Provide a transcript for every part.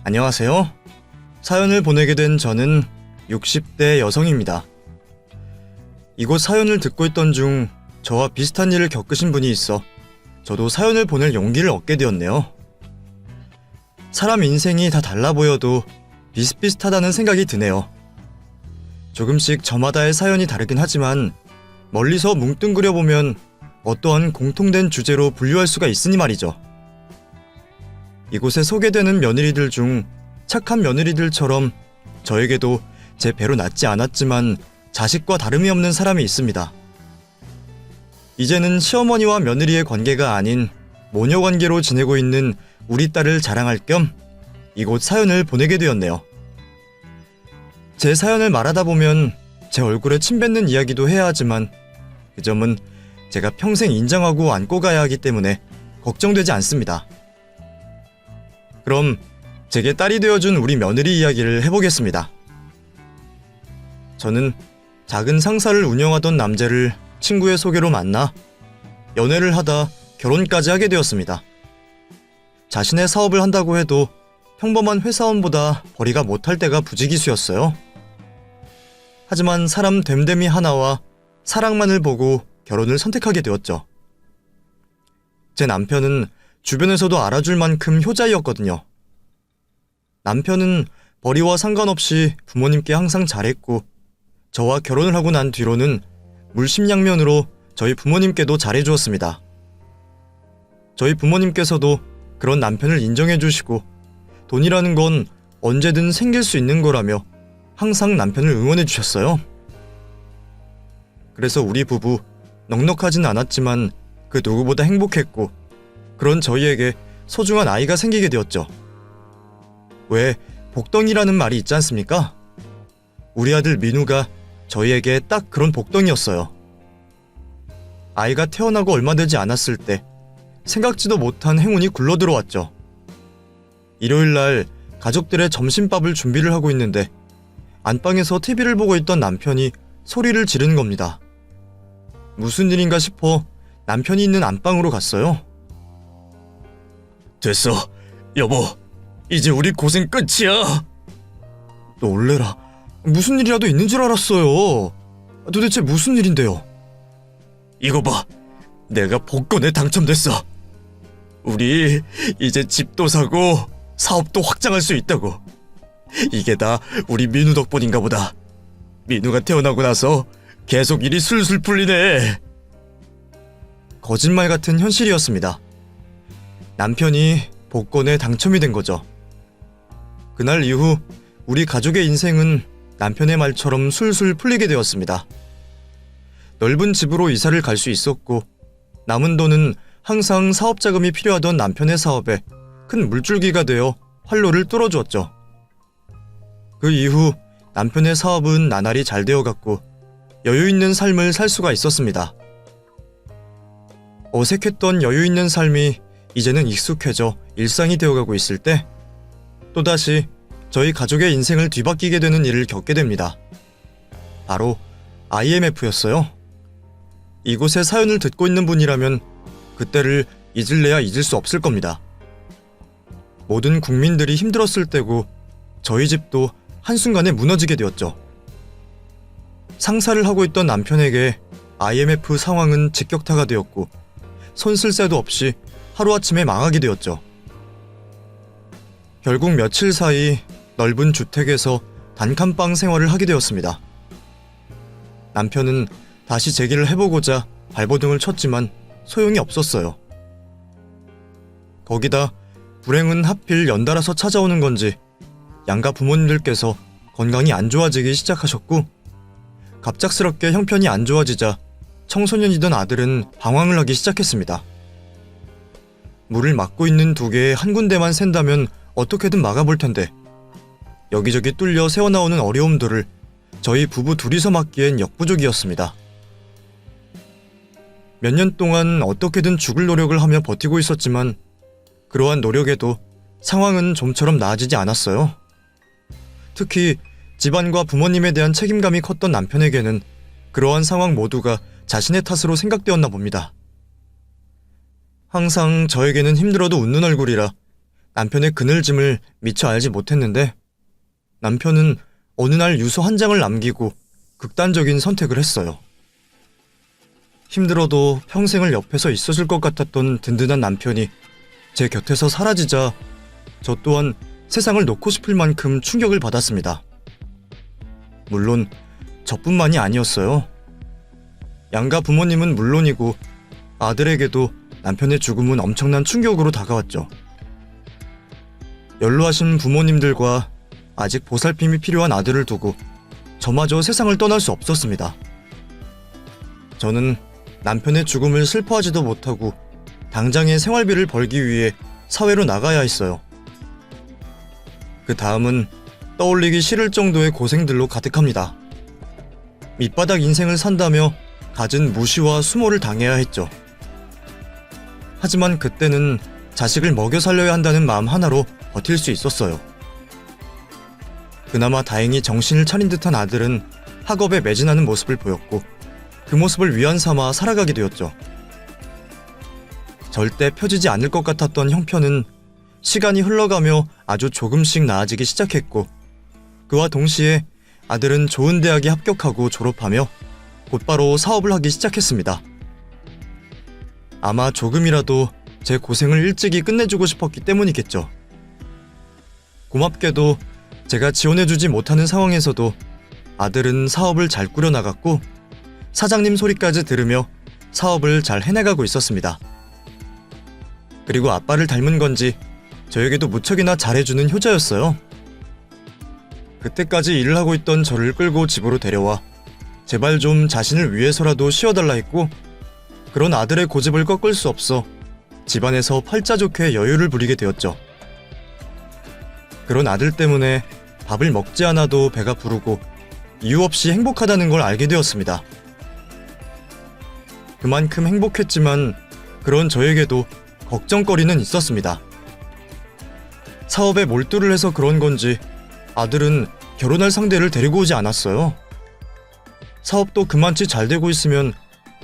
안녕하세요. 사연을 보내게 된 저는 60대 여성입니다. 이곳 사연을 듣고 있던 중 저와 비슷한 일을 겪으신 분이 있어 저도 사연을 보낼 용기를 얻게 되었네요. 사람 인생이 다 달라 보여도 비슷비슷하다는 생각이 드네요. 조금씩 저마다의 사연이 다르긴 하지만 멀리서 뭉뚱그려 보면 어떠한 공통된 주제로 분류할 수가 있으니 말이죠. 이곳에 소개되는 며느리들 중 착한 며느리들처럼 저에게도 제 배로 낳지 않았지만 자식과 다름이 없는 사람이 있습니다. 이제는 시어머니와 며느리의 관계가 아닌 모녀 관계로 지내고 있는 우리 딸을 자랑할 겸 이곳 사연을 보내게 되었네요. 제 사연을 말하다 보면 제 얼굴에 침 뱉는 이야기도 해야 하지만 그 점은 제가 평생 인정하고 안고 가야 하기 때문에 걱정되지 않습니다. 그럼 제게 딸이 되어준 우리 며느리 이야기를 해보겠습니다. 저는 작은 상사를 운영하던 남자를 친구의 소개로 만나 연애를 하다 결혼까지 하게 되었습니다. 자신의 사업을 한다고 해도 평범한 회사원보다 벌이가 못할 때가 부지기수였어요. 하지만 사람 됨됨이 하나와 사랑만을 보고 결혼을 선택하게 되었죠. 제 남편은 주변에서도 알아줄 만큼 효자이었거든요. 남편은 벌이와 상관없이 부모님께 항상 잘했고 저와 결혼을 하고 난 뒤로는 물심양면으로 저희 부모님께도 잘해주었습니다. 저희 부모님께서도 그런 남편을 인정해주시고 돈이라는 건 언제든 생길 수 있는 거라며 항상 남편을 응원해주셨어요. 그래서 우리 부부 넉넉하진 않았지만 그 누구보다 행복했고 그런 저희에게 소중한 아이가 생기게 되었죠. 왜 복덩이라는 말이 있지 않습니까? 우리 아들 민우가 저희에게 딱 그런 복덩이였어요. 아이가 태어나고 얼마 되지 않았을 때 생각지도 못한 행운이 굴러들어왔죠. 일요일날 가족들의 점심밥을 준비를 하고 있는데 안방에서 TV를 보고 있던 남편이 소리를 지르는 겁니다. 무슨 일인가 싶어 남편이 있는 안방으로 갔어요. 됐어, 여보. 이제 우리 고생 끝이야. 놀래라. 무슨 일이라도 있는 줄 알았어요. 도대체 무슨 일인데요? 이거 봐. 내가 복권에 당첨됐어. 우리 이제 집도 사고 사업도 확장할 수 있다고. 이게 다 우리 민우 덕분인가 보다. 민우가 태어나고 나서 계속 일이 술술 풀리네. 거짓말 같은 현실이었습니다. 남편이 복권에 당첨이 된 거죠. 그날 이후 우리 가족의 인생은 남편의 말처럼 술술 풀리게 되었습니다. 넓은 집으로 이사를 갈 수 있었고 남은 돈은 항상 사업 자금이 필요하던 남편의 사업에 큰 물줄기가 되어 활로를 뚫어주었죠. 그 이후 남편의 사업은 나날이 잘 되어갔고 여유 있는 삶을 살 수가 있었습니다. 어색했던 여유 있는 삶이 이제는 익숙해져 일상이 되어가고 있을 때 또다시 저희 가족의 인생을 뒤바뀌게 되는 일을 겪게 됩니다. 바로 IMF였어요. 이곳의 사연을 듣고 있는 분이라면 그때를 잊을래야 잊을 수 없을 겁니다. 모든 국민들이 힘들었을 때고 저희 집도 한순간에 무너지게 되었죠. 상사를 하고 있던 남편에게 IMF 상황은 직격타가 되었고 손 쓸 새도 없이 하루아침에 망하게 되었죠. 결국 며칠 사이 넓은 주택에서 단칸방 생활을 하게 되었습니다. 남편은 다시 재기를 해보고자 발버둥을 쳤지만 소용이 없었어요. 거기다 불행은 하필 연달아서 찾아오는 건지 양가 부모님들께서 건강이 안 좋아지기 시작하셨고 갑작스럽게 형편이 안 좋아지자 청소년이던 아들은 방황을 하기 시작했습니다. 물을 막고 있는 두 개의 한 군데만 샌다면 어떻게든 막아볼 텐데 여기저기 뚫려 새어나오는 어려움들을 저희 부부 둘이서 막기엔 역부족이었습니다. 몇 년 동안 어떻게든 죽을 노력을 하며 버티고 있었지만 그러한 노력에도 상황은 좀처럼 나아지지 않았어요. 특히 집안과 부모님에 대한 책임감이 컸던 남편에게는 그러한 상황 모두가 자신의 탓으로 생각되었나 봅니다. 항상 저에게는 힘들어도 웃는 얼굴이라 남편의 그늘짐을 미처 알지 못했는데 남편은 어느 날 유서 한 장을 남기고 극단적인 선택을 했어요. 힘들어도 평생을 옆에서 있어줄 것 같았던 든든한 남편이 제 곁에서 사라지자 저 또한 세상을 놓고 싶을 만큼 충격을 받았습니다. 물론 저뿐만이 아니었어요. 양가 부모님은 물론이고 아들에게도 남편의 죽음은 엄청난 충격으로 다가왔죠. 연로하신 부모님들과 아직 보살핌이 필요한 아들을 두고 저마저 세상을 떠날 수 없었습니다. 저는 남편의 죽음을 슬퍼하지도 못하고 당장의 생활비를 벌기 위해 사회로 나가야 했어요. 그 다음은 떠올리기 싫을 정도의 고생들로 가득합니다. 밑바닥 인생을 산다며 갖은 무시와 수모를 당해야 했죠. 하지만 그때는 자식을 먹여 살려야 한다는 마음 하나로 버틸 수 있었어요. 그나마 다행히 정신을 차린 듯한 아들은 학업에 매진하는 모습을 보였고 그 모습을 위안 삼아 살아가게 되었죠. 절대 펴지지 않을 것 같았던 형편은 시간이 흘러가며 아주 조금씩 나아지기 시작했고 그와 동시에 아들은 좋은 대학에 합격하고 졸업하며 곧바로 사업을 하기 시작했습니다. 아마 조금이라도 제 고생을 일찍이 끝내주고 싶었기 때문이겠죠. 고맙게도 제가 지원해주지 못하는 상황에서도 아들은 사업을 잘 꾸려나갔고 사장님 소리까지 들으며 사업을 잘 해나가고 있었습니다. 그리고 아빠를 닮은 건지 저에게도 무척이나 잘해주는 효자였어요. 그때까지 일을 하고 있던 저를 끌고 집으로 데려와 제발 좀 자신을 위해서라도 쉬어달라 했고 그런 아들의 고집을 꺾을 수 없어 집안에서 팔자 좋게 여유를 부리게 되었죠. 그런 아들 때문에 밥을 먹지 않아도 배가 부르고 이유 없이 행복하다는 걸 알게 되었습니다. 그만큼 행복했지만 그런 저에게도 걱정거리는 있었습니다. 사업에 몰두를 해서 그런 건지 아들은 결혼할 상대를 데리고 오지 않았어요. 사업도 그만치 잘 되고 있으면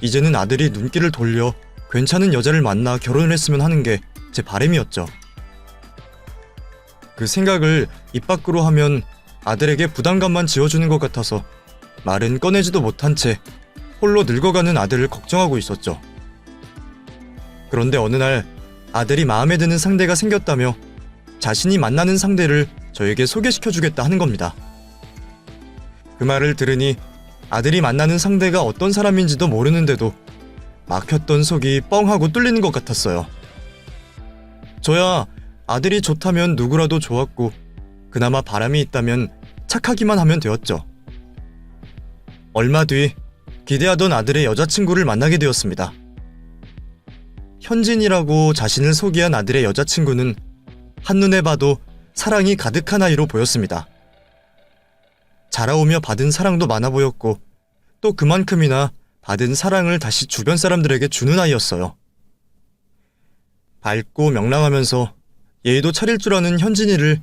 이제는 아들이 눈길을 돌려 괜찮은 여자를 만나 결혼을 했으면 하는 게 제 바람이었죠. 그 생각을 입 밖으로 하면 아들에게 부담감만 지어주는 것 같아서 말은 꺼내지도 못한 채 홀로 늙어가는 아들을 걱정하고 있었죠. 그런데 어느 날 아들이 마음에 드는 상대가 생겼다며 자신이 만나는 상대를 저에게 소개시켜주겠다 하는 겁니다. 그 말을 들으니 아들이 만나는 상대가 어떤 사람인지도 모르는데도 막혔던 속이 뻥하고 뚫리는 것 같았어요. 저야 아들이 좋다면 누구라도 좋았고 그나마 바람이 있다면 착하기만 하면 되었죠. 얼마 뒤 기대하던 아들의 여자친구를 만나게 되었습니다. 현진이라고 자신을 소개한 아들의 여자친구는 한눈에 봐도 사랑이 가득한 아이로 보였습니다. 자라오며 받은 사랑도 많아 보였고 또 그만큼이나 받은 사랑을 다시 주변 사람들에게 주는 아이였어요. 밝고 명랑하면서 예의도 차릴 줄 아는 현진이를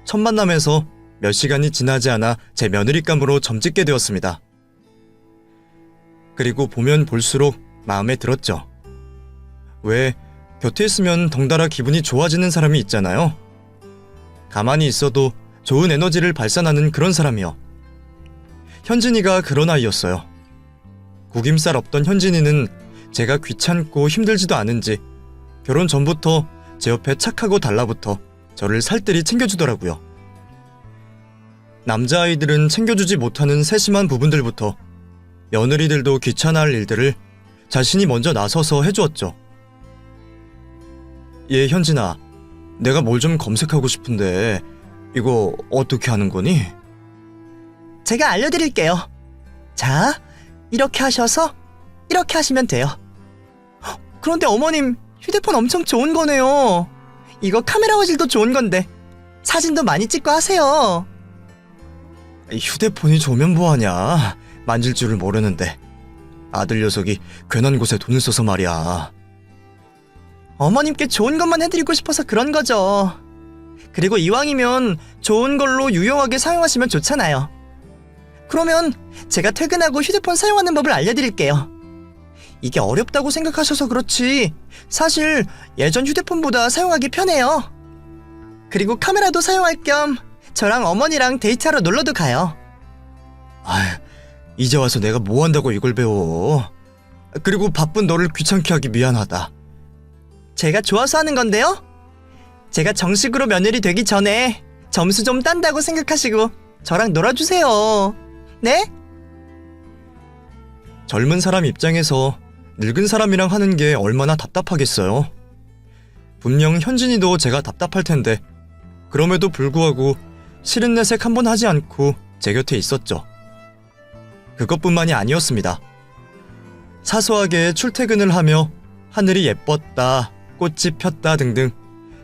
첫 만남에서 몇 시간이 지나지 않아 제 며느리감으로 점찍게 되었습니다. 그리고 보면 볼수록 마음에 들었죠. 왜 곁에 있으면 덩달아 기분이 좋아지는 사람이 있잖아요. 가만히 있어도 좋은 에너지를 발산하는 그런 사람이요. 현진이가 그런 아이였어요. 구김살 없던 현진이는 제가 귀찮고 힘들지도 않은지 결혼 전부터 제 옆에 착하고 달라붙어 저를 살뜰히 챙겨주더라고요. 남자아이들은 챙겨주지 못하는 세심한 부분들부터 며느리들도 귀찮아할 일들을 자신이 먼저 나서서 해주었죠. 예, 현진아, 내가 뭘 좀 검색하고 싶은데 이거 어떻게 하는 거니? 제가 알려드릴게요. 자, 이렇게 하셔서 이렇게 하시면 돼요. 그런데 어머님, 휴대폰 엄청 좋은 거네요. 이거 카메라 화질도 좋은 건데 사진도 많이 찍고 하세요. 휴대폰이 좋으면 뭐하냐. 만질 줄을 모르는데. 아들 녀석이 괜한 곳에 돈을 써서 말이야. 어머님께 좋은 것만 해드리고 싶어서 그런 거죠. 그리고 이왕이면 좋은 걸로 유용하게 사용하시면 좋잖아요. 그러면 제가 퇴근하고 휴대폰 사용하는 법을 알려드릴게요. 이게 어렵다고 생각하셔서 그렇지 사실 예전 휴대폰보다 사용하기 편해요. 그리고 카메라도 사용할 겸 저랑 어머니랑 데이트하러 놀러도 가요. 아, 이제 와서 내가 뭐 한다고 이걸 배워. 그리고 바쁜 너를 귀찮게 하기 미안하다. 제가 좋아서 하는 건데요. 제가 정식으로 며느리 되기 전에 점수 좀 딴다고 생각하시고 저랑 놀아주세요. 네? 젊은 사람 입장에서 늙은 사람이랑 하는 게 얼마나 답답하겠어요. 분명 현진이도 제가 답답할 텐데 그럼에도 불구하고 싫은 내색 한번 하지 않고 제 곁에 있었죠. 그것뿐만이 아니었습니다. 사소하게 출퇴근을 하며 하늘이 예뻤다, 꽃이 폈다 등등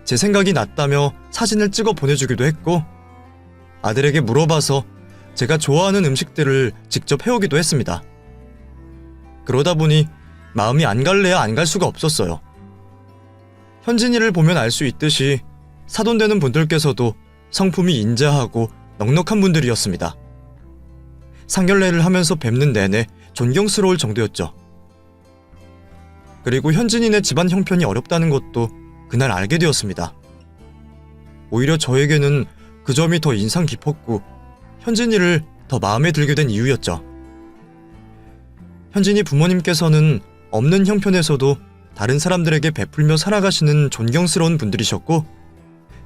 제 생각이 났다며 사진을 찍어 보내주기도 했고 아들에게 물어봐서 제가 좋아하는 음식들을 직접 해오기도 했습니다. 그러다 보니 마음이 안 갈래야 안 갈 수가 없었어요. 현진이를 보면 알 수 있듯이 사돈되는 분들께서도 성품이 인자하고 넉넉한 분들이었습니다. 상견례를 하면서 뵙는 내내 존경스러울 정도였죠. 그리고 현진이네 집안 형편이 어렵다는 것도 그날 알게 되었습니다. 오히려 저에게는 그 점이 더 인상 깊었고 현진이를 더 마음에 들게 된 이유였죠. 현진이 부모님께서는 없는 형편에서도 다른 사람들에게 베풀며 살아가시는 존경스러운 분들이셨고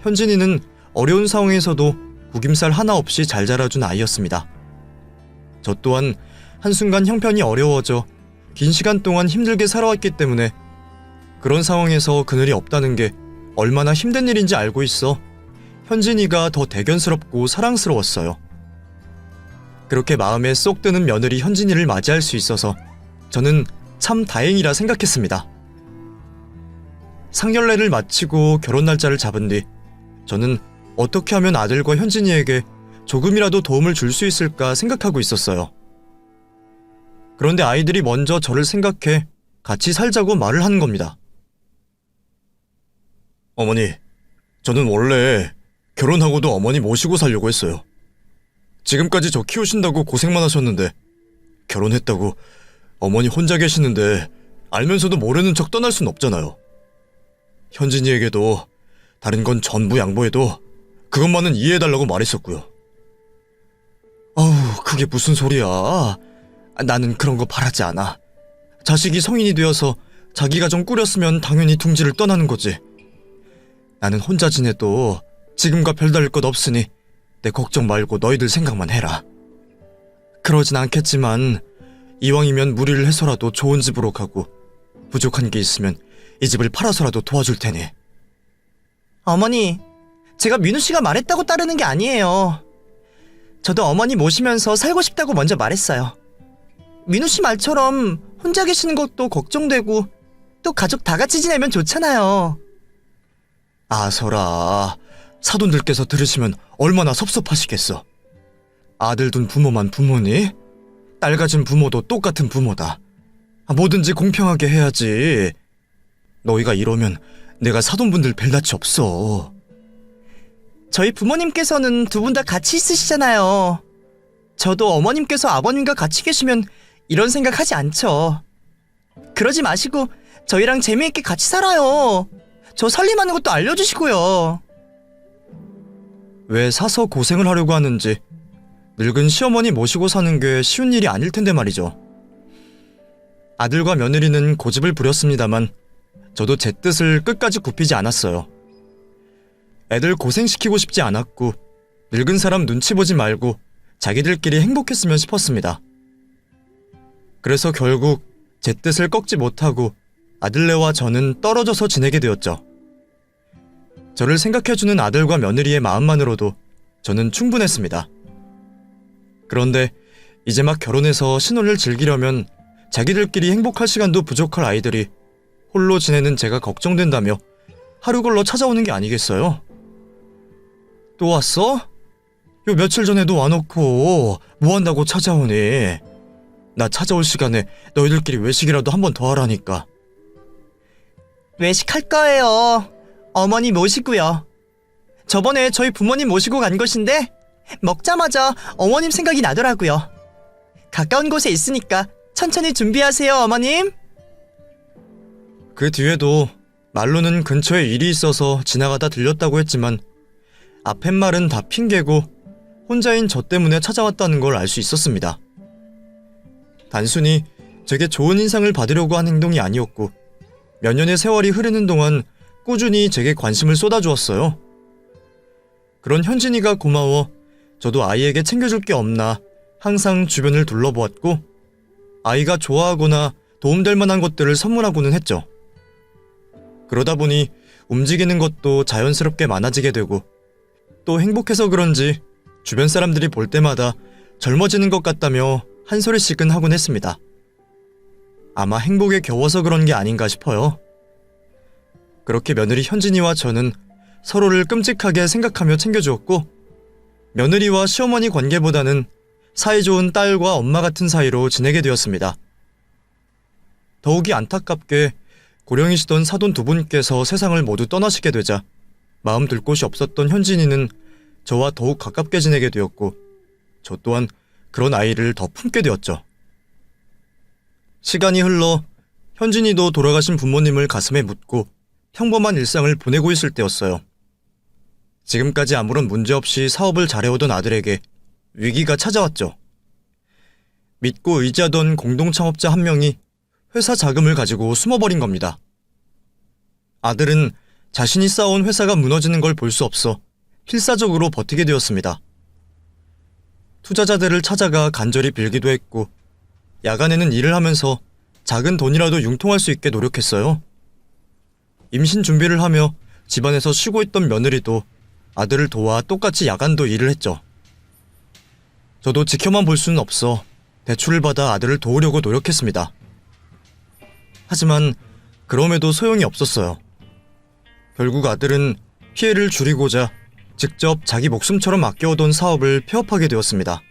현진이는 어려운 상황에서도 구김살 하나 없이 잘 자라준 아이였습니다. 저 또한 한순간 형편이 어려워져 긴 시간 동안 힘들게 살아왔기 때문에 그런 상황에서 그늘이 없다는 게 얼마나 힘든 일인지 알고 있어 현진이가 더 대견스럽고 사랑스러웠어요. 그렇게 마음에 쏙 드는 며느리 현진이를 맞이할 수 있어서 저는 참 다행이라 생각했습니다. 상견례를 마치고 결혼 날짜를 잡은 뒤 저는 어떻게 하면 아들과 현진이에게 조금이라도 도움을 줄 수 있을까 생각하고 있었어요. 그런데 아이들이 먼저 저를 생각해 같이 살자고 말을 하는 겁니다. 어머니, 저는 원래 결혼하고도 어머니 모시고 살려고 했어요. 지금까지 저 키우신다고 고생만 하셨는데 결혼했다고 어머니 혼자 계시는데 알면서도 모르는 척 떠날 순 없잖아요. 현진이에게도 다른 건 전부 양보해도 그것만은 이해해달라고 말했었고요. 아우, 그게 무슨 소리야. 나는 그런 거 바라지 않아. 자식이 성인이 되어서 자기 가정 꾸렸으면 당연히 둥지를 떠나는 거지. 나는 혼자 지내도 지금과 별다를 것 없으니 내 걱정 말고 너희들 생각만 해라. 그러진 않겠지만 이왕이면 무리를 해서라도 좋은 집으로 가고 부족한 게 있으면 이 집을 팔아서라도 도와줄 테니. 어머니, 제가 민우 씨가 말했다고 따르는 게 아니에요. 저도 어머니 모시면서 살고 싶다고 먼저 말했어요. 민우 씨 말처럼 혼자 계시는 것도 걱정되고 또 가족 다 같이 지내면 좋잖아요. 아서라, 사돈들께서 들으시면 얼마나 섭섭하시겠어. 아들 둔 부모만 부모니? 딸 가진 부모도 똑같은 부모다. 뭐든지 공평하게 해야지. 너희가 이러면 내가 사돈분들 뵐 낯이 없어. 저희 부모님께서는 두 분 다 같이 있으시잖아요. 저도 어머님께서 아버님과 같이 계시면 이런 생각 하지 않죠. 그러지 마시고 저희랑 재미있게 같이 살아요. 저 살림하는 것도 알려주시고요. 왜 사서 고생을 하려고 하는지 늙은 시어머니 모시고 사는 게 쉬운 일이 아닐 텐데 말이죠. 아들과 며느리는 고집을 부렸습니다만 저도 제 뜻을 끝까지 굽히지 않았어요. 애들 고생시키고 싶지 않았고 늙은 사람 눈치 보지 말고 자기들끼리 행복했으면 싶었습니다. 그래서 결국 제 뜻을 꺾지 못하고 아들네와 저는 떨어져서 지내게 되었죠. 저를 생각해주는 아들과 며느리의 마음만으로도 저는 충분했습니다. 그런데 이제 막 결혼해서 신혼을 즐기려면 자기들끼리 행복할 시간도 부족할 아이들이 홀로 지내는 제가 걱정된다며 하루 걸러 찾아오는 게 아니겠어요? 또 왔어? 요 며칠 전에도 와놓고 뭐 한다고 찾아오니? 나 찾아올 시간에 너희들끼리 외식이라도 한 번 더 하라니까. 외식할 거예요. 어머니 모시고요. 저번에 저희 부모님 모시고 간 것인데 먹자마자 어머님 생각이 나더라고요. 가까운 곳에 있으니까 천천히 준비하세요, 어머님. 그 뒤에도 말로는 근처에 일이 있어서 지나가다 들렸다고 했지만 앞팻말은 다 핑계고 혼자인 저 때문에 찾아왔다는 걸 알 수 있었습니다. 단순히 제게 좋은 인상을 받으려고 한 행동이 아니었고 몇 년의 세월이 흐르는 동안 꾸준히 제게 관심을 쏟아주었어요. 그런 현진이가 고마워 저도 아이에게 챙겨줄 게 없나 항상 주변을 둘러보았고 아이가 좋아하거나 도움될 만한 것들을 선물하고는 했죠. 그러다 보니 움직이는 것도 자연스럽게 많아지게 되고 또 행복해서 그런지 주변 사람들이 볼 때마다 젊어지는 것 같다며 한 소리씩은 하곤 했습니다. 아마 행복에 겨워서 그런 게 아닌가 싶어요. 그렇게 며느리 현진이와 저는 서로를 끔찍하게 생각하며 챙겨주었고 며느리와 시어머니 관계보다는 사이좋은 딸과 엄마 같은 사이로 지내게 되었습니다. 더욱이 안타깝게 고령이시던 사돈 두 분께서 세상을 모두 떠나시게 되자 마음 둘 곳이 없었던 현진이는 저와 더욱 가깝게 지내게 되었고 저 또한 그런 아이를 더 품게 되었죠. 시간이 흘러 현진이도 돌아가신 부모님을 가슴에 묻고 평범한 일상을 보내고 있을 때였어요. 지금까지 아무런 문제 없이 사업을 잘해오던 아들에게 위기가 찾아왔죠. 믿고 의지하던 공동창업자 한 명이 회사 자금을 가지고 숨어버린 겁니다. 아들은 자신이 쌓아온 회사가 무너지는 걸 볼 수 없어 필사적으로 버티게 되었습니다. 투자자들을 찾아가 간절히 빌기도 했고 야간에는 일을 하면서 작은 돈이라도 융통할 수 있게 노력했어요. 임신 준비를 하며 집안에서 쉬고 있던 며느리도 아들을 도와 똑같이 야간도 일을 했죠. 저도 지켜만 볼 수는 없어 대출을 받아 아들을 도우려고 노력했습니다. 하지만 그럼에도 소용이 없었어요. 결국 아들은 피해를 줄이고자 직접 자기 목숨처럼 아껴오던 사업을 폐업하게 되었습니다.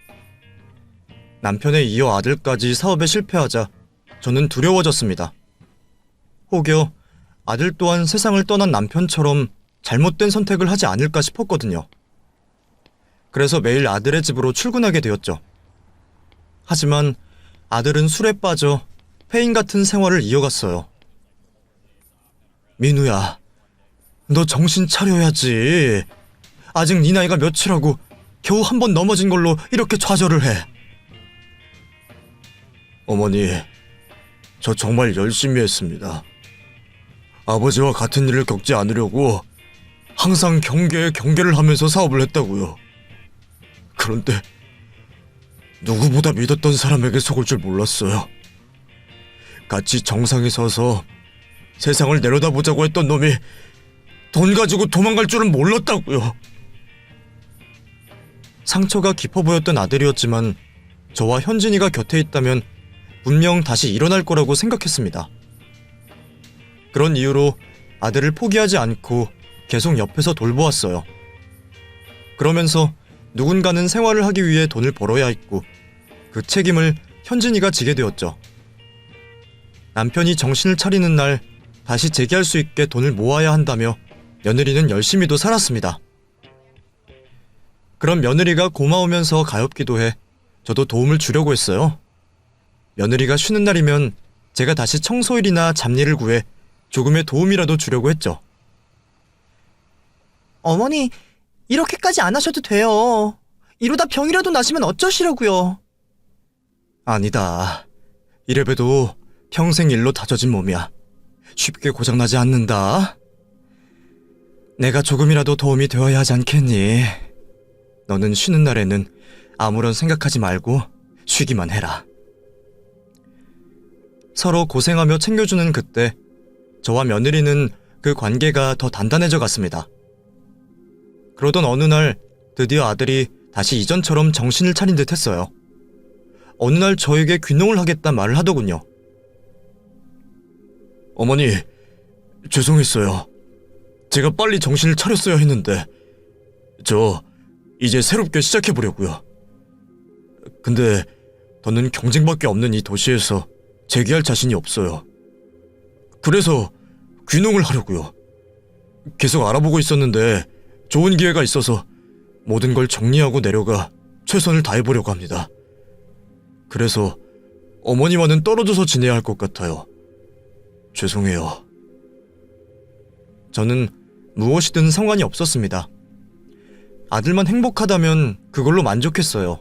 남편에 이어 아들까지 사업에 실패하자 저는 두려워졌습니다. 혹여 아들 또한 세상을 떠난 남편처럼 잘못된 선택을 하지 않을까 싶었거든요. 그래서 매일 아들의 집으로 출근하게 되었죠. 하지만 아들은 술에 빠져 폐인 같은 생활을 이어갔어요. 민우야, 너 정신 차려야지. 아직 네 나이가 몇이라고 겨우 한 번 넘어진 걸로 이렇게 좌절을 해. 어머니, 저 정말 열심히 했습니다. 아버지와 같은 일을 겪지 않으려고 항상 경계에 경계를 하면서 사업을 했다고요. 그런데 누구보다 믿었던 사람에게 속을 줄 몰랐어요. 같이 정상에 서서 세상을 내려다보자고 했던 놈이 돈 가지고 도망갈 줄은 몰랐다고요. 상처가 깊어 보였던 아들이었지만 저와 현진이가 곁에 있다면 분명 다시 일어날 거라고 생각했습니다. 그런 이유로 아들을 포기하지 않고 계속 옆에서 돌보았어요. 그러면서 누군가는 생활을 하기 위해 돈을 벌어야 했고 그 책임을 현진이가 지게 되었죠. 남편이 정신을 차리는 날 다시 재기할 수 있게 돈을 모아야 한다며 며느리는 열심히도 살았습니다. 그런 며느리가 고마우면서 가엾기도 해 저도 도움을 주려고 했어요. 며느리가 쉬는 날이면 제가 다시 청소일이나 잡일을 구해 조금의 도움이라도 주려고 했죠. 어머니, 이렇게까지 안 하셔도 돼요. 이러다 병이라도 나시면 어쩌시려고요. 아니다. 이래봬도 평생 일로 다져진 몸이야. 쉽게 고장나지 않는다. 내가 조금이라도 도움이 되어야 하지 않겠니? 너는 쉬는 날에는 아무런 생각하지 말고 쉬기만 해라. 서로 고생하며 챙겨주는 그때 저와 며느리는 그 관계가 더 단단해져 갔습니다. 그러던 어느 날 드디어 아들이 다시 이전처럼 정신을 차린 듯 했어요. 어느 날 저에게 귀농을 하겠다 말을 하더군요. 어머니, 죄송했어요. 제가 빨리 정신을 차렸어야 했는데 저 이제 새롭게 시작해보려고요. 근데 더는 경쟁밖에 없는 이 도시에서 재기할 자신이 없어요. 그래서 귀농을 하려고요. 계속 알아보고 있었는데 좋은 기회가 있어서 모든 걸 정리하고 내려가 최선을 다해보려고 합니다. 그래서 어머니와는 떨어져서 지내야 할 것 같아요. 죄송해요. 저는 무엇이든 상관이 없었습니다. 아들만 행복하다면 그걸로 만족했어요.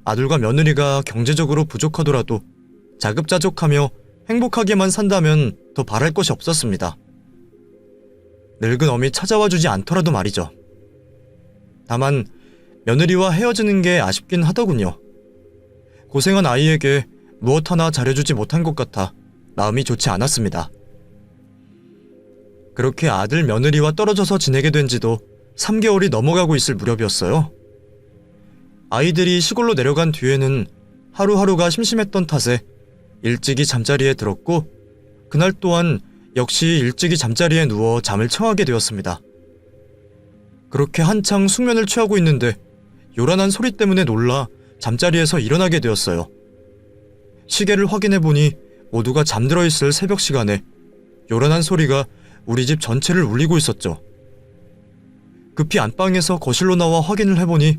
아들과 며느리가 경제적으로 부족하더라도 자급자족하며 행복하게만 산다면 더 바랄 것이 없었습니다. 늙은 어미 찾아와 주지 않더라도 말이죠. 다만 며느리와 헤어지는 게 아쉽긴 하더군요. 고생한 아이에게 무엇 하나 잘해주지 못한 것 같아 마음이 좋지 않았습니다. 그렇게 아들 며느리와 떨어져서 지내게 된 지도 3개월이 넘어가고 있을 무렵이었어요. 아이들이 시골로 내려간 뒤에는 하루하루가 심심했던 탓에 일찍이 잠자리에 들었고, 그날 또한 역시 일찍이 잠자리에 누워 잠을 청하게 되었습니다. 그렇게 한창 숙면을 취하고 있는데 요란한 소리 때문에 놀라 잠자리에서 일어나게 되었어요. 시계를 확인해보니 모두가 잠들어 있을 새벽 시간에 요란한 소리가 우리 집 전체를 울리고 있었죠. 급히 안방에서 거실로 나와 확인을 해보니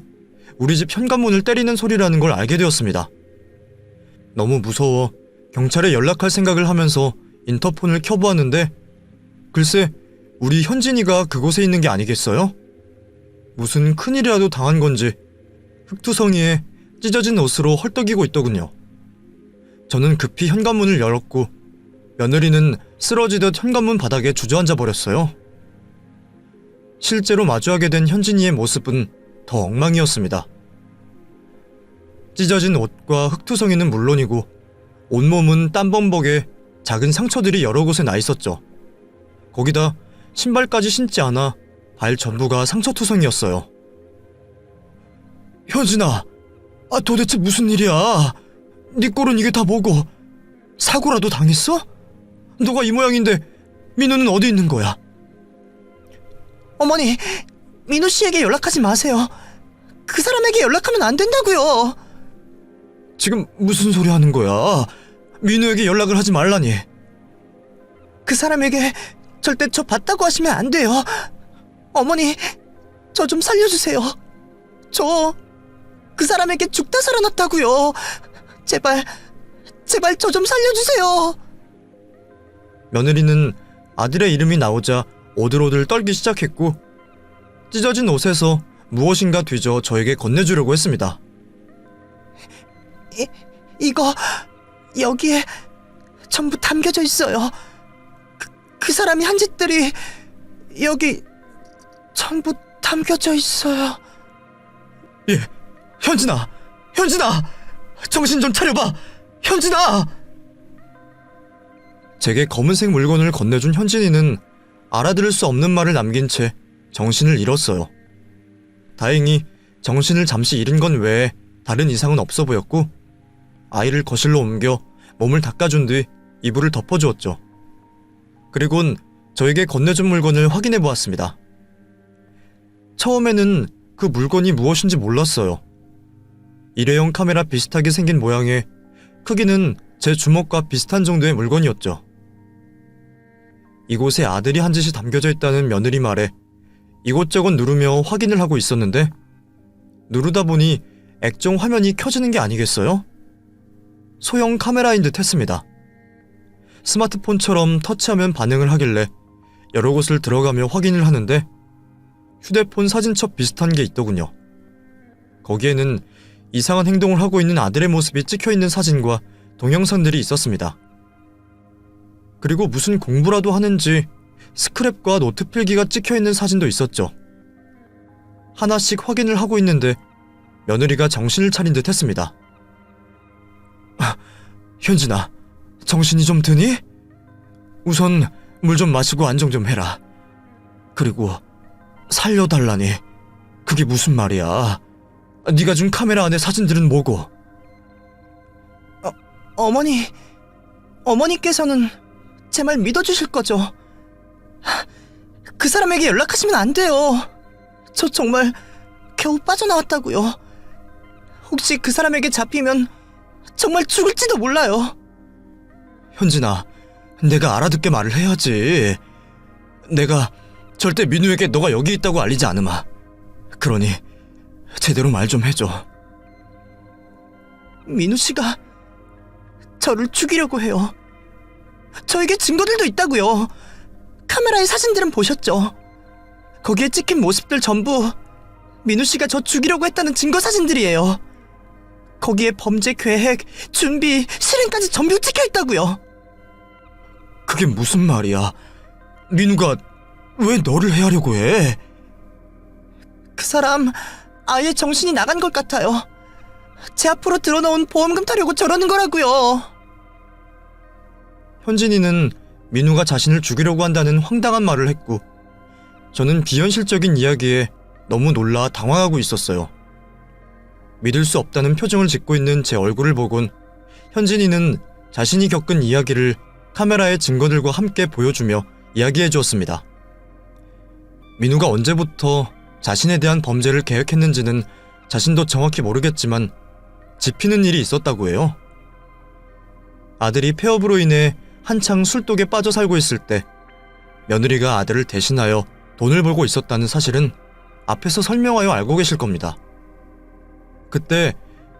우리 집 현관문을 때리는 소리라는 걸 알게 되었습니다. 너무 무서워 경찰에 연락할 생각을 하면서 인터폰을 켜보았는데 글쎄 우리 현진이가 그곳에 있는 게 아니겠어요? 무슨 큰일이라도 당한 건지 흙투성이에 찢어진 옷으로 헐떡이고 있더군요. 저는 급히 현관문을 열었고 며느리는 쓰러지듯 현관문 바닥에 주저앉아 버렸어요. 실제로 마주하게 된 현진이의 모습은 더 엉망이었습니다. 찢어진 옷과 흙투성이는 물론이고 온몸은 땀범벅에 작은 상처들이 여러 곳에 나 있었죠. 거기다 신발까지 신지 않아 발 전부가 상처투성이었어요. 현진아, 도대체 무슨 일이야? 네 꼴은 이게 다 뭐고? 사고라도 당했어? 너가 이 모양인데 민우는 어디 있는 거야? 어머니, 민우 씨에게 연락하지 마세요. 그 사람에게 연락하면 안 된다고요. 지금 무슨 소리 하는 거야? 민우에게 연락을 하지 말라니. 그 사람에게 절대 저 봤다고 하시면 안 돼요. 어머니, 저 좀 살려주세요. 저 그 사람에게 죽다 살아났다고요. 제발 저 좀 살려주세요. 며느리는 아들의 이름이 나오자 오들오들 떨기 시작했고 찢어진 옷에서 무엇인가 뒤져 저에게 건네주려고 했습니다. 이거 여기에 전부 담겨져 있어요. 그 사람이 한 짓들이 여기 전부 담겨져 있어요. 예, 현진아! 정신 좀 차려봐! 현진아! 제게 검은색 물건을 건네준 현진이는 알아들을 수 없는 말을 남긴 채 정신을 잃었어요. 다행히 정신을 잠시 잃은 건 외에 다른 이상은 없어 보였고 아이를 거실로 옮겨 몸을 닦아준 뒤 이불을 덮어주었죠. 그리곤 저에게 건네준 물건을 확인해 보았습니다. 처음에는 그 물건이 무엇인지 몰랐어요. 일회용 카메라 비슷하게 생긴 모양에 크기는 제 주먹과 비슷한 정도의 물건이었죠. 이곳에 아들이 한 짓이 담겨져 있다는 며느리 말에 이곳저곳 누르며 확인을 하고 있었는데 누르다 보니 액정 화면이 켜지는 게 아니겠어요? 소형 카메라인 듯 했습니다. 스마트폰처럼 터치하면 반응을 하길래 여러 곳을 들어가며 확인을 하는데 휴대폰 사진첩 비슷한 게 있더군요. 거기에는 이상한 행동을 하고 있는 아들의 모습이 찍혀있는 사진과 동영상들이 있었습니다. 그리고 무슨 공부라도 하는지 스크랩과 노트 필기가 찍혀있는 사진도 있었죠. 하나씩 확인을 하고 있는데 며느리가 정신을 차린 듯 했습니다. 현진아, 정신이 좀 드니? 우선 물 좀 마시고 안정 좀 해라. 그리고 살려달라니, 그게 무슨 말이야? 네가 준 카메라 안에 사진들은 뭐고? 어머니께서는 제 말 믿어주실 거죠? 그 사람에게 연락하시면 안 돼요. 저 정말 겨우 빠져나왔다고요. 혹시 그 사람에게 잡히면 정말 죽을지도 몰라요. 현진아, 내가 알아듣게 말을 해야지. 내가 절대 민우에게 너가 여기 있다고 알리지 않으마. 그러니 제대로 말 좀 해줘. 민우 씨가 저를 죽이려고 해요. 저에게 증거들도 있다고요. 카메라의 사진들은 보셨죠? 거기에 찍힌 모습들 전부 민우 씨가 저 죽이려고 했다는 증거 사진들이에요. 거기에 범죄 계획, 준비, 실행까지 전부 찍혀 있다고요. 그게 무슨 말이야? 민우가 왜 너를 해하려고 해? 그 사람 아예 정신이 나간 것 같아요. 제 앞으로 들어놓은 보험금 타려고 저러는 거라고요. 현진이는 민우가 자신을 죽이려고 한다는 황당한 말을 했고, 저는 비현실적인 이야기에 너무 놀라 당황하고 있었어요. 믿을 수 없다는 표정을 짓고 있는 제 얼굴을 보곤 현진이는 자신이 겪은 이야기를 카메라의 증거들과 함께 보여주며 이야기해 주었습니다. 민우가 언제부터 자신에 대한 범죄를 계획했는지는 자신도 정확히 모르겠지만 짚히는 일이 있었다고 해요. 아들이 폐업으로 인해 한창 술독에 빠져 살고 있을 때 며느리가 아들을 대신하여 돈을 벌고 있었다는 사실은 앞에서 설명하여 알고 계실 겁니다. 그때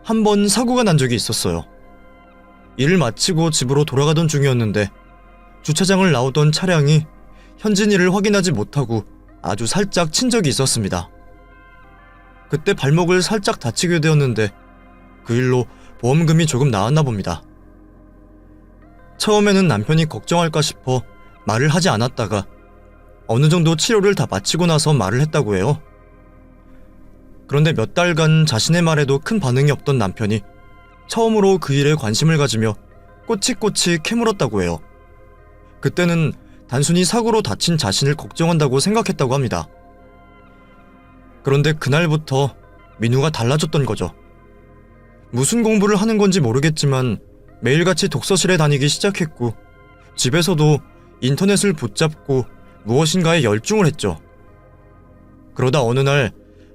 한 번 사고가 난 적이 있었어요. 일을 마치고 집으로 돌아가던 중이었는데 주차장을 나오던 차량이 현진이를 확인하지 못하고 아주 살짝 친 적이 있었습니다. 그때 발목을 살짝 다치게 되었는데 그 일로 보험금이 조금 나왔나 봅니다. 처음에는 남편이 걱정할까 싶어 말을 하지 않았다가 어느 정도 치료를 다 마치고 나서 말을 했다고 해요. 그런데 몇 달간 자신의 말에도 큰 반응이 없던 남편이 처음으로 그 일에 관심을 가지며 꼬치꼬치 캐물었다고 해요. 그때는 단순히 사고로 다친 자신을 걱정한다고 생각했다고 합니다. 그런데 그날부터 민우가 달라졌던 거죠. 무슨 공부를 하는 건지 모르겠지만 매일같이 독서실에 다니기 시작했고 집에서도 인터넷을 붙잡고 무엇인가에 열중을 했죠. 그러다 어느 날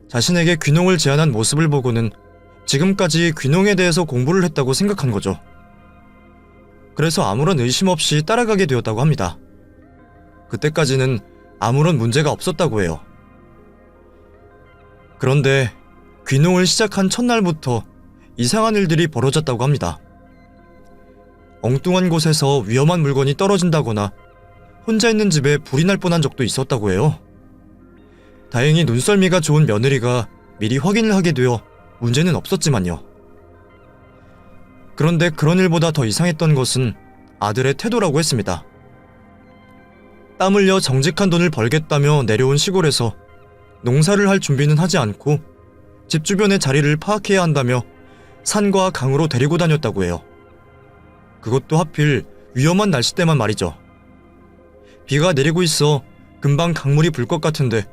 자신에게 귀농을 제안한 모습을 보고는 지금까지 귀농에 대해서 공부를 했다고 생각한 거죠. 그래서 아무런 의심 없이 따라가게 되었다고 합니다. 그때까지는 아무런 문제가 없었다고 해요. 그런데 귀농을 시작한 첫날부터 이상한 일들이 벌어졌다고 합니다. 엉뚱한 곳에서 위험한 물건이 떨어진다거나 혼자 있는 집에 불이 날 뻔한 적도 있었다고 해요. 다행히 눈썰미가 좋은 며느리가 미리 확인을 하게 되어 문제는 없었지만요. 그런데 그런 일보다 더 이상했던 것은 아들의 태도라고 했습니다. 땀 흘려 정직한 돈을 벌겠다며 내려온 시골에서 농사를 할 준비는 하지 않고 집 주변의 자리를 파악해야 한다며 산과 강으로 데리고 다녔다고 해요. 그것도 하필 위험한 날씨 때만 말이죠. 비가 내리고 있어 금방 강물이 불 것 같은데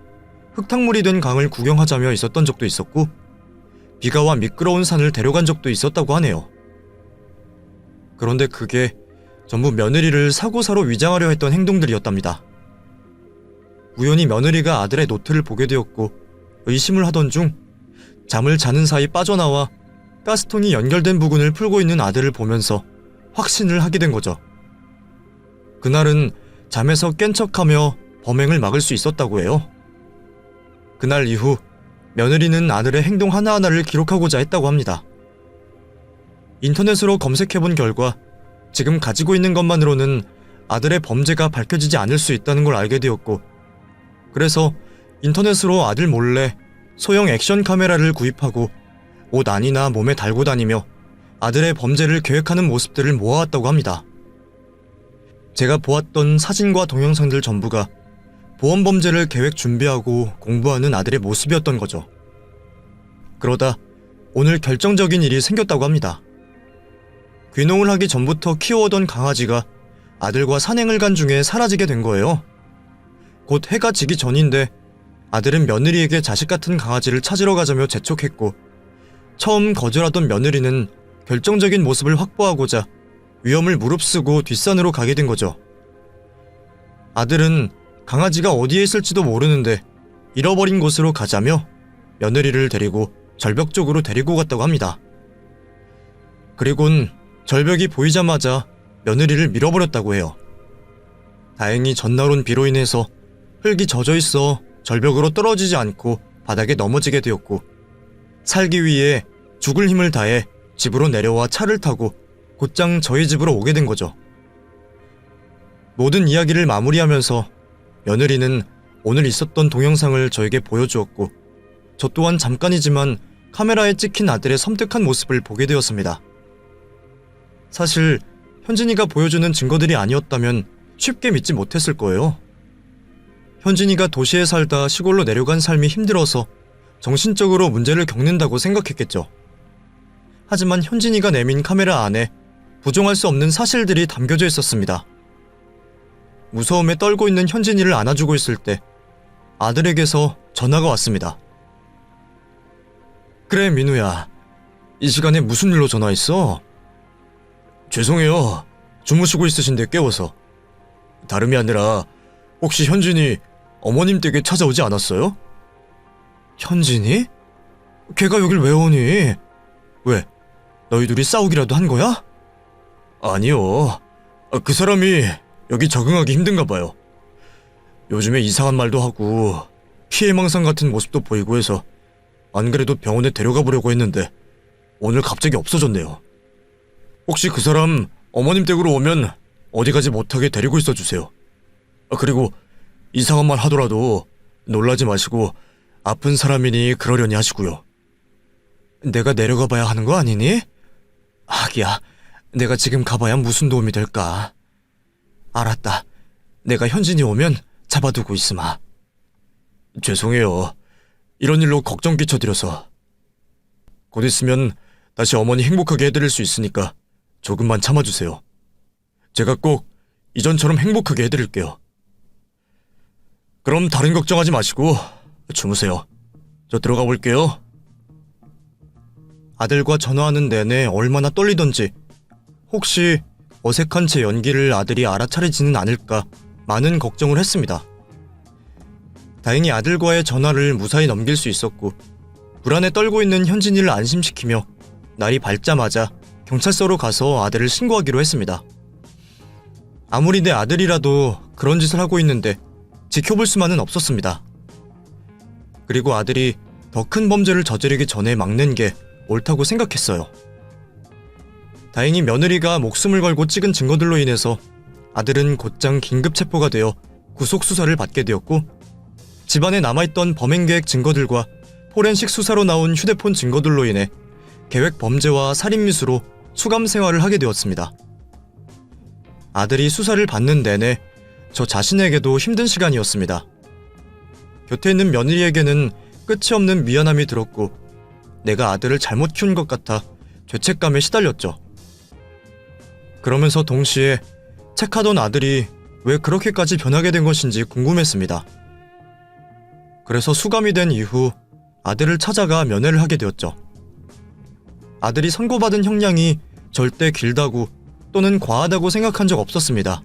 흙탕물이 된 강을 구경하자며 있었던 적도 있었고 비가 와 미끄러운 산을 데려간 적도 있었다고 하네요. 그런데 그게 전부 며느리를 사고사로 위장하려 했던 행동들이었답니다. 우연히 며느리가 아들의 노트를 보게 되었고 의심을 하던 중 잠을 자는 사이 빠져나와 가스통이 연결된 부근을 풀고 있는 아들을 보면서 확신을 하게 된 거죠. 그날은 잠에서 깬 척하며 범행을 막을 수 있었다고 해요. 그날 이후 며느리는 아들의 행동 하나하나를 기록하고자 했다고 합니다. 인터넷으로 검색해본 결과 지금 가지고 있는 것만으로는 아들의 범죄가 밝혀지지 않을 수 있다는 걸 알게 되었고 그래서 인터넷으로 아들 몰래 소형 액션 카메라를 구입하고 옷 안이나 몸에 달고 다니며 아들의 범죄를 계획하는 모습들을 모아왔다고 합니다. 제가 보았던 사진과 동영상들 전부가 보험 범죄를 계획 준비하고 공부하는 아들의 모습이었던 거죠. 그러다 오늘 결정적인 일이 생겼다고 합니다. 귀농을 하기 전부터 키워오던 강아지가 아들과 산행을 간 중에 사라지게 된 거예요. 곧 해가 지기 전인데 아들은 며느리에게 자식 같은 강아지를 찾으러 가자며 재촉했고 처음 거절하던 며느리는 결정적인 모습을 확보하고자 위험을 무릅쓰고 뒷산으로 가게 된 거죠. 아들은 강아지가 어디에 있을지도 모르는데 잃어버린 곳으로 가자며 며느리를 데리고 절벽 쪽으로 데리고 갔다고 합니다. 그리곤 절벽이 보이자마자 며느리를 밀어버렸다고 해요. 다행히 전날 온 비로 인해서 흙이 젖어 있어 절벽으로 떨어지지 않고 바닥에 넘어지게 되었고 살기 위해 죽을 힘을 다해 집으로 내려와 차를 타고 곧장 저희 집으로 오게 된 거죠. 모든 이야기를 마무리하면서 며느리는 오늘 있었던 동영상을 저에게 보여주었고 저 또한 잠깐이지만 카메라에 찍힌 아들의 섬뜩한 모습을 보게 되었습니다. 사실 현진이가 보여주는 증거들이 아니었다면 쉽게 믿지 못했을 거예요. 현진이가 도시에 살다 시골로 내려간 삶이 힘들어서 정신적으로 문제를 겪는다고 생각했겠죠. 하지만 현진이가 내민 카메라 안에 부정할 수 없는 사실들이 담겨져 있었습니다. 무서움에 떨고 있는 현진이를 안아주고 있을 때 아들에게서 전화가 왔습니다. 그래, 민우야. 이 시간에 무슨 일로 전화했어? 죄송해요. 주무시고 있으신데 깨워서. 다름이 아니라 혹시 현진이 어머님 댁에 찾아오지 않았어요? 현진이? 걔가 여길 왜 오니? 왜? 너희 둘이 싸우기라도 한 거야? 아니요. 그 사람이 여기 적응하기 힘든가 봐요. 요즘에 이상한 말도 하고 피해망상 같은 모습도 보이고 해서 안 그래도 병원에 데려가 보려고 했는데 오늘 갑자기 없어졌네요. 혹시 그 사람 어머님 댁으로 오면 어디 가지 못하게 데리고 있어 주세요. 그리고 이상한 말 하더라도 놀라지 마시고 아픈 사람이니 그러려니 하시고요. 내가 내려가 봐야 하는 거 아니니? 하기야, 내가 지금 가봐야 무슨 도움이 될까? 알았다. 내가 현진이 오면 잡아두고 있으마. 죄송해요. 이런 일로 걱정 끼쳐드려서. 곧 있으면 다시 어머니 행복하게 해드릴 수 있으니까 조금만 참아주세요. 제가 꼭 이전처럼 행복하게 해드릴게요. 그럼 다른 걱정하지 마시고 주무세요. 저 들어가 볼게요. 아들과 전화하는 내내 얼마나 떨리던지 혹시 어색한 제 연기를 아들이 알아차리지는 않을까 많은 걱정을 했습니다. 다행히 아들과의 전화를 무사히 넘길 수 있었고 불안에 떨고 있는 현진이를 안심시키며 날이 밝자마자 경찰서로 가서 아들을 신고하기로 했습니다. 아무리 내 아들이라도 그런 짓을 하고 있는데 지켜볼 수만은 없었습니다. 그리고 아들이 더 큰 범죄를 저지르기 전에 막는 게 옳다고 생각했어요. 다행히 며느리가 목숨을 걸고 찍은 증거들로 인해서 아들은 곧장 긴급 체포가 되어 구속 수사를 받게 되었고 집안에 남아있던 범행 계획 증거들과 포렌식 수사로 나온 휴대폰 증거들로 인해 계획 범죄와 살인미수로 수감 생활을 하게 되었습니다. 아들이 수사를 받는 내내 저 자신에게도 힘든 시간이었습니다. 곁에 있는 며느리에게는 끝이 없는 미안함이 들었고 내가 아들을 잘못 키운 것 같아 죄책감에 시달렸죠. 그러면서 동시에 착하던 아들이 왜 그렇게까지 변하게 된 것인지 궁금했습니다. 그래서 수감이 된 이후 아들을 찾아가 면회를 하게 되었죠. 아들이 선고받은 형량이 절대 길다고 또는 과하다고 생각한 적 없었습니다.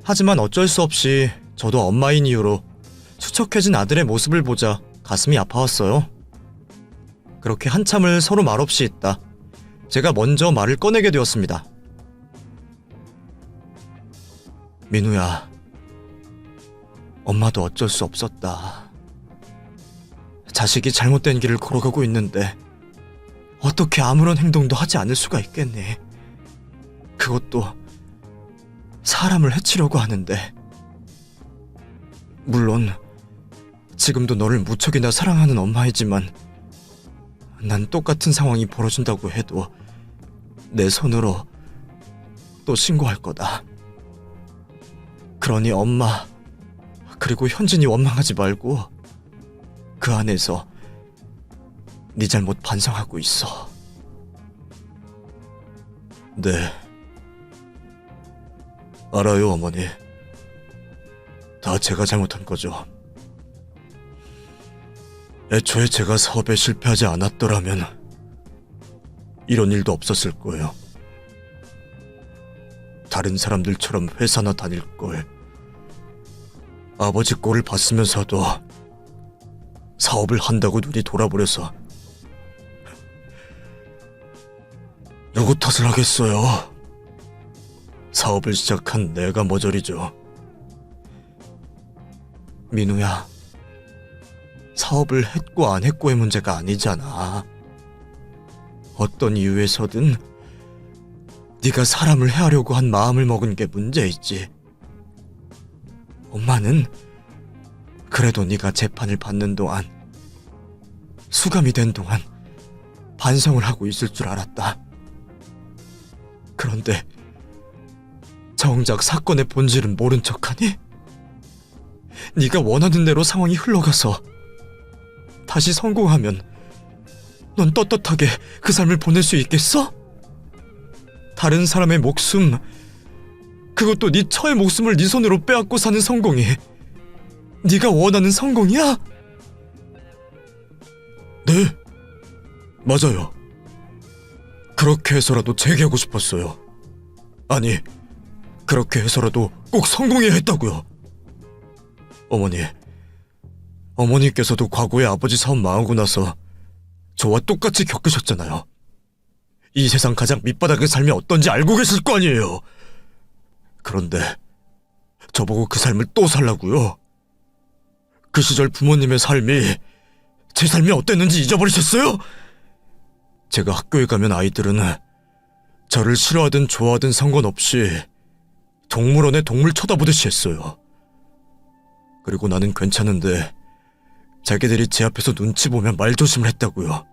하지만 어쩔 수 없이 저도 엄마인 이유로 수척해진 아들의 모습을 보자 가슴이 아파왔어요. 그렇게 한참을 서로 말없이 있다 제가 먼저 말을 꺼내게 되었습니다. 민우야, 엄마도 어쩔 수 없었다. 자식이 잘못된 길을 걸어가고 있는데 어떻게 아무런 행동도 하지 않을 수가 있겠니? 그것도 사람을 해치려고 하는데. 물론 지금도 너를 무척이나 사랑하는 엄마이지만 난 똑같은 상황이 벌어진다고 해도 내 손으로 또 신고할 거다. 그러니 엄마 그리고 현진이 원망하지 말고 그 안에서 네 잘못 반성하고 있어. 네, 알아요 어머니. 다 제가 잘못한 거죠. 애초에 제가 사업에 실패하지 않았더라면 이런 일도 없었을 거예요. 다른 사람들처럼 회사나 다닐 걸. 아버지 꼴을 봤으면서도 사업을 한다고 눈이 돌아버려서 누구 탓을 하겠어요. 사업을 시작한 내가 머저리죠. 민우야, 사업을 했고 안 했고의 문제가 아니잖아. 어떤 이유에서든 네가 사람을 해하려고 한 마음을 먹은 게 문제이지. 엄마는 그래도 네가 재판을 받는 동안 수감이 된 동안 반성을 하고 있을 줄 알았다. 그런데 정작 사건의 본질은 모른 척하니? 네가 원하는 대로 상황이 흘러가서 다시 성공하면 넌 떳떳하게 그 삶을 보낼 수 있겠어? 다른 사람의 목숨, 그것도 네 처의 목숨을 네 손으로 빼앗고 사는 성공이 네가 원하는 성공이야? 네, 맞아요. 그렇게 해서라도 재기하고 싶었어요. 아니, 그렇게 해서라도 꼭 성공해야 했다고요. 어머니께서도 과거에 아버지 사업 망하고 나서 저와 똑같이 겪으셨잖아요. 이 세상 가장 밑바닥의 삶이 어떤지 알고 계실 거 아니에요. 그런데 저보고 그 삶을 또 살라고요? 그 시절 부모님의 삶이 제 삶이 어땠는지 잊어버리셨어요? 제가 학교에 가면 아이들은 저를 싫어하든 좋아하든 상관없이 동물원에 동물 쳐다보듯이 했어요. 그리고 나는 괜찮은데 자기들이 제 앞에서 눈치 보면 말조심을 했다고요.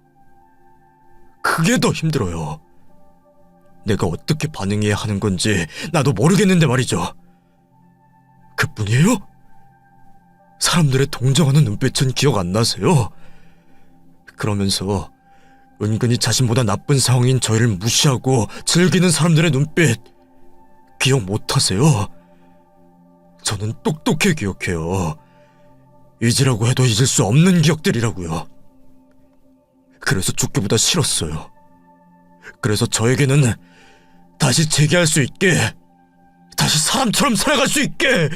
그게 더 힘들어요. 내가 어떻게 반응해야 하는 건지 나도 모르겠는데 말이죠. 그뿐이에요? 사람들의 동정하는 눈빛은 기억 안 나세요? 그러면서 은근히 자신보다 나쁜 상황인 저희를 무시하고 즐기는 사람들의 눈빛 기억 못 하세요? 저는 똑똑히 기억해요. 잊으라고 해도 잊을 수 없는 기억들이라고요. 그래서 죽기보다 싫었어요. 그래서 저에게는 다시 재기할 수 있게, 다시 사람처럼 살아갈 수 있게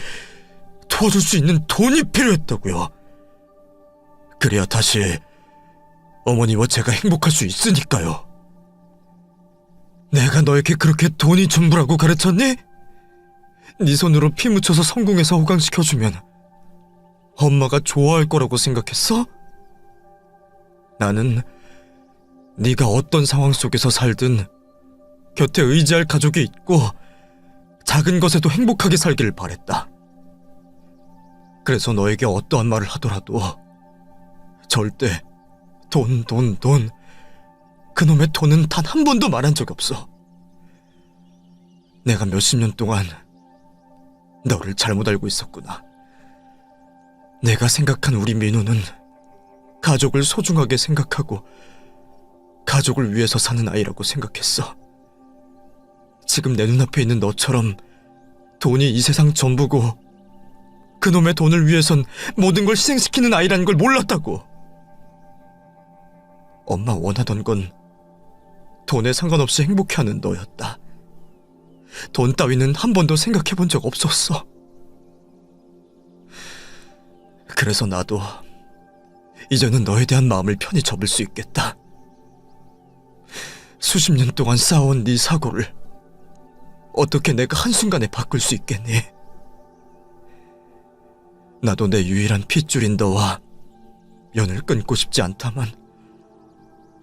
도와줄 수 있는 돈이 필요했다고요. 그래야 다시 어머니와 제가 행복할 수 있으니까요. 내가 너에게 그렇게 돈이 전부라고 가르쳤니? 네 손으로 피 묻혀서 성공해서 호강시켜주면 엄마가 좋아할 거라고 생각했어? 나는 네가 어떤 상황 속에서 살든 곁에 의지할 가족이 있고 작은 것에도 행복하게 살기를 바랬다. 그래서 너에게 어떠한 말을 하더라도 절대 돈, 그놈의 돈은 단 한 번도 말한 적 없어. 내가 몇십 년 동안 너를 잘못 알고 있었구나. 내가 생각한 우리 민우는 가족을 소중하게 생각하고 가족을 위해서 사는 아이라고 생각했어. 지금 내 눈앞에 있는 너처럼 돈이 이 세상 전부고 그놈의 돈을 위해선 모든 걸 희생시키는 아이라는 걸 몰랐다고. 엄마 원하던 건 돈에 상관없이 행복해하는 너였다. 돈 따위는 한 번도 생각해본 적 없었어. 그래서 나도 이제는 너에 대한 마음을 편히 접을 수 있겠다. 수십 년 동안 쌓아온 네 사고를 어떻게 내가 한순간에 바꿀 수 있겠니? 나도 내 유일한 핏줄인 너와 연을 끊고 싶지 않다만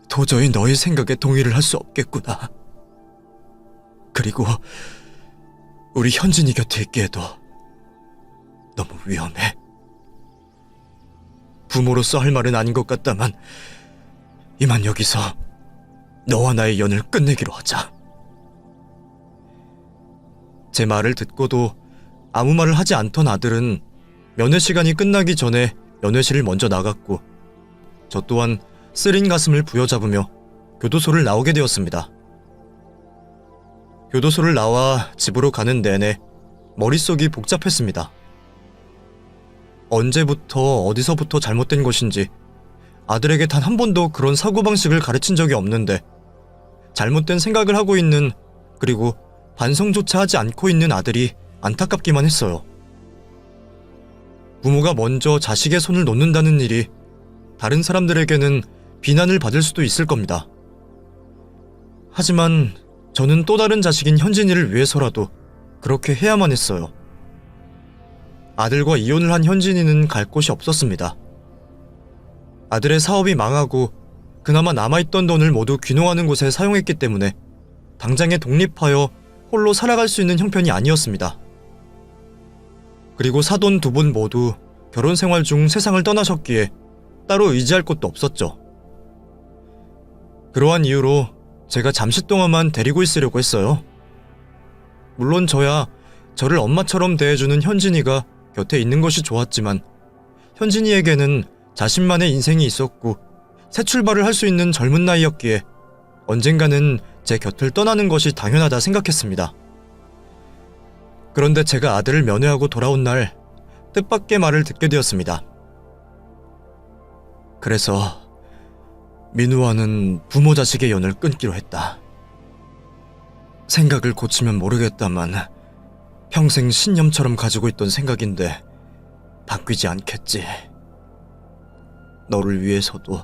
도저히 너의 생각에 동의를 할 수 없겠구나. 그리고 우리 현진이 곁에 있기에도 너무 위험해. 부모로서 할 말은 아닌 것 같다만 이만 여기서 너와 나의 연을 끝내기로 하자. 제 말을 듣고도 아무 말을 하지 않던 아들은 면회 시간이 끝나기 전에 면회실을 먼저 나갔고 저 또한 쓰린 가슴을 부여잡으며 교도소를 나오게 되었습니다. 교도소를 나와 집으로 가는 내내 머릿속이 복잡했습니다. 언제부터 어디서부터 잘못된 것인지 아들에게 단 한 번도 그런 사고방식을 가르친 적이 없는데 잘못된 생각을 하고 있는, 그리고 반성조차 하지 않고 있는 아들이 안타깝기만 했어요. 부모가 먼저 자식의 손을 놓는다는 일이 다른 사람들에게는 비난을 받을 수도 있을 겁니다. 하지만 저는 또 다른 자식인 현진이를 위해서라도 그렇게 해야만 했어요. 아들과 이혼을 한 현진이는 갈 곳이 없었습니다. 아들의 사업이 망하고 그나마 남아있던 돈을 모두 귀농하는 곳에 사용했기 때문에 당장에 독립하여 홀로 살아갈 수 있는 형편이 아니었습니다. 그리고 사돈 두 분 모두 결혼 생활 중 세상을 떠나셨기에 따로 의지할 곳도 없었죠. 그러한 이유로 제가 잠시 동안만 데리고 있으려고 했어요. 물론 저야 저를 엄마처럼 대해주는 현진이가 곁에 있는 것이 좋았지만 현진이에게는 자신만의 인생이 있었고 새 출발을 할 수 있는 젊은 나이였기에 언젠가는 제 곁을 떠나는 것이 당연하다 생각했습니다. 그런데 제가 아들을 면회하고 돌아온 날 뜻밖의 말을 듣게 되었습니다. 그래서 민우와는 부모 자식의 연을 끊기로 했다. 생각을 고치면 모르겠다만 평생 신념처럼 가지고 있던 생각인데 바뀌지 않겠지. 너를 위해서도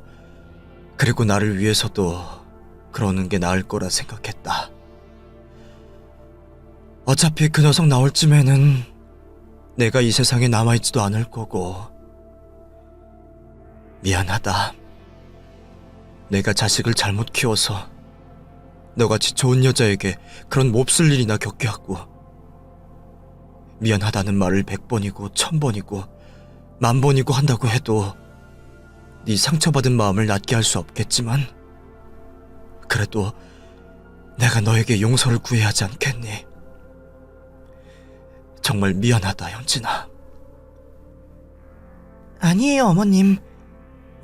그리고 나를 위해서도 그러는 게 나을 거라 생각했다. 어차피 그 녀석 나올 쯤에는 내가 이 세상에 남아있지도 않을 거고. 미안하다. 내가 자식을 잘못 키워서 너같이 좋은 여자에게 그런 몹쓸 일이나 겪게 하고. 미안하다는 말을 100번이고 1000번이고 10,000번이고 한다고 해도 네 상처받은 마음을 낫게 할 수 없겠지만 그래도 내가 너에게 용서를 구해야 하지 않겠니? 정말 미안하다, 현진아. 아니에요, 어머님.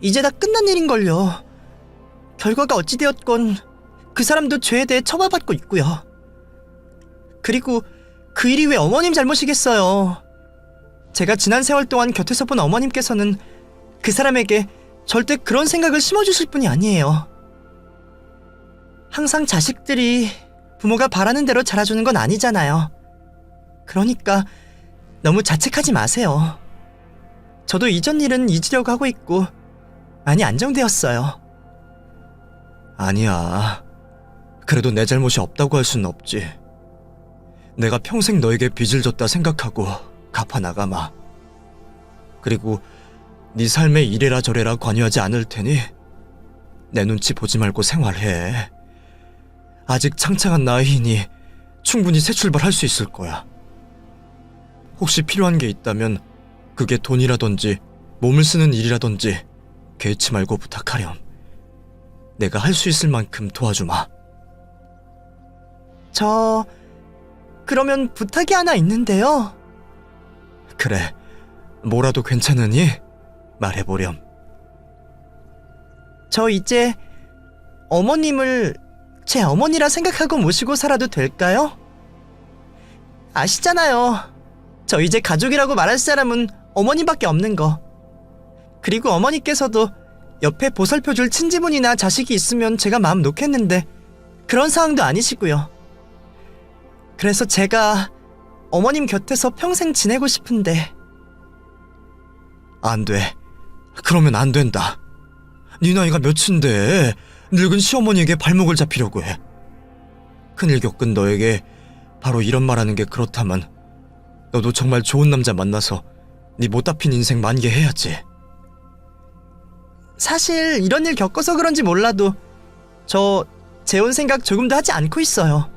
이제 다 끝난 일인걸요. 결과가 어찌되었건 그 사람도 죄에 대해 처벌받고 있고요. 그리고 그 일이 왜 어머님 잘못이겠어요. 제가 지난 세월 동안 곁에서 본 어머님께서는 그 사람에게 절대 그런 생각을 심어주실 분이 아니에요. 항상 자식들이 부모가 바라는 대로 자라주는 건 아니잖아요. 그러니까 너무 자책하지 마세요. 저도 이전 일은 잊으려고 하고 있고 많이 안정되었어요. 아니야. 그래도 내 잘못이 없다고 할 수는 없지. 내가 평생 너에게 빚을 졌다 생각하고 갚아나가마. 그리고 네 삶에 이래라 저래라 관여하지 않을 테니 내 눈치 보지 말고 생활해. 아직 창창한 나이이니 충분히 새 출발할 수 있을 거야. 혹시 필요한 게 있다면 그게 돈이라든지 몸을 쓰는 일이라든지 개의치 말고 부탁하렴. 내가 할 수 있을 만큼 도와주마. 그러면 부탁이 하나 있는데요. 그래, 뭐라도 괜찮으니 말해보렴. 저 이제 어머님을 제 어머니라 생각하고 모시고 살아도 될까요? 아시잖아요. 저 이제 가족이라고 말할 사람은 어머님밖에 없는 거. 그리고 어머니께서도 옆에 보살펴줄 친지분이나 자식이 있으면 제가 마음 놓겠는데 그런 상황도 아니시고요. 그래서 제가 어머님 곁에서 평생 지내고 싶은데. 안 돼. 그러면 안 된다. 네 나이가 몇인데 늙은 시어머니에게 발목을 잡히려고 해. 큰일 겪은 너에게 바로 이런 말하는 게 그렇다만 너도 정말 좋은 남자 만나서 네 못 잡힌 인생 만개해야지. 사실 이런 일 겪어서 그런지 몰라도 저 재혼 생각 조금도 하지 않고 있어요.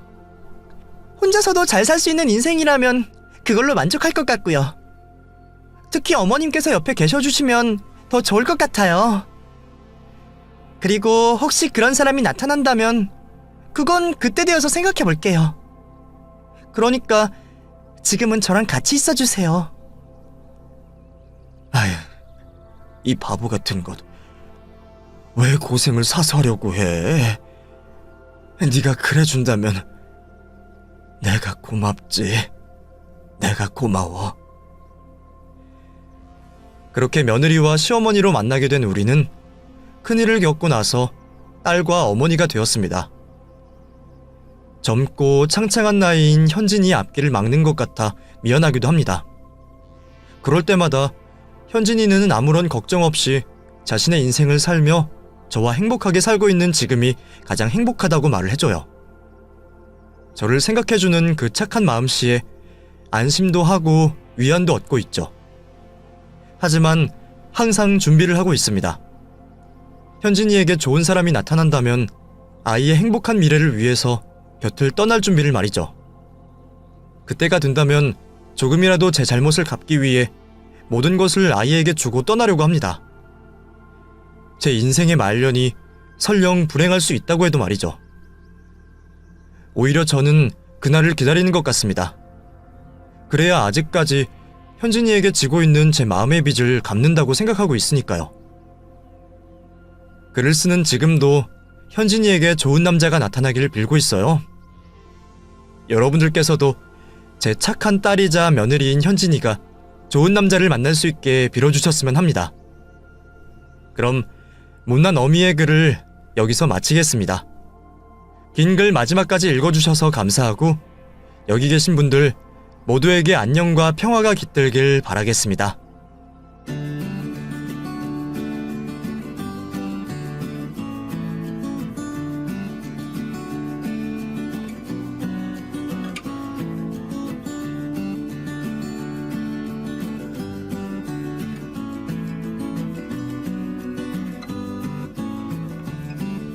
혼자서도 잘 살 수 있는 인생이라면 그걸로 만족할 것 같고요. 특히 어머님께서 옆에 계셔주시면 더 좋을 것 같아요. 그리고 혹시 그런 사람이 나타난다면 그건 그때 되어서 생각해 볼게요. 그러니까 지금은 저랑 같이 있어주세요. 아휴, 이 바보 같은 것. 왜 고생을 사서 하려고 해? 네가 그래준다면 내가 고맙지. 내가 고마워. 그렇게 며느리와 시어머니로 만나게 된 우리는 큰일을 겪고 나서 딸과 어머니가 되었습니다. 젊고 창창한 나이인 현진이의 앞길을 막는 것 같아 미안하기도 합니다. 그럴 때마다 현진이는 아무런 걱정 없이 자신의 인생을 살며 저와 행복하게 살고 있는 지금이 가장 행복하다고 말을 해줘요. 저를 생각해주는 그 착한 마음씨에 안심도 하고 위안도 얻고 있죠. 하지만 항상 준비를 하고 있습니다. 현진이에게 좋은 사람이 나타난다면 아이의 행복한 미래를 위해서 곁을 떠날 준비를 말이죠. 그때가 된다면 조금이라도 제 잘못을 갚기 위해 모든 것을 아이에게 주고 떠나려고 합니다. 제 인생의 말년이 설령 불행할 수 있다고 해도 말이죠. 오히려 저는 그날을 기다리는 것 같습니다. 그래야 아직까지 현진이에게 지고 있는 제 마음의 빚을 갚는다고 생각하고 있으니까요. 글을 쓰는 지금도 현진이에게 좋은 남자가 나타나기를 빌고 있어요. 여러분들께서도 제 착한 딸이자 며느리인 현진이가 좋은 남자를 만날 수 있게 빌어주셨으면 합니다. 그럼 못난 어미의 글을 여기서 마치겠습니다. 긴 글 마지막까지 읽어주셔서 감사하고 여기 계신 분들 모두에게 안녕과 평화가 깃들길 바라겠습니다.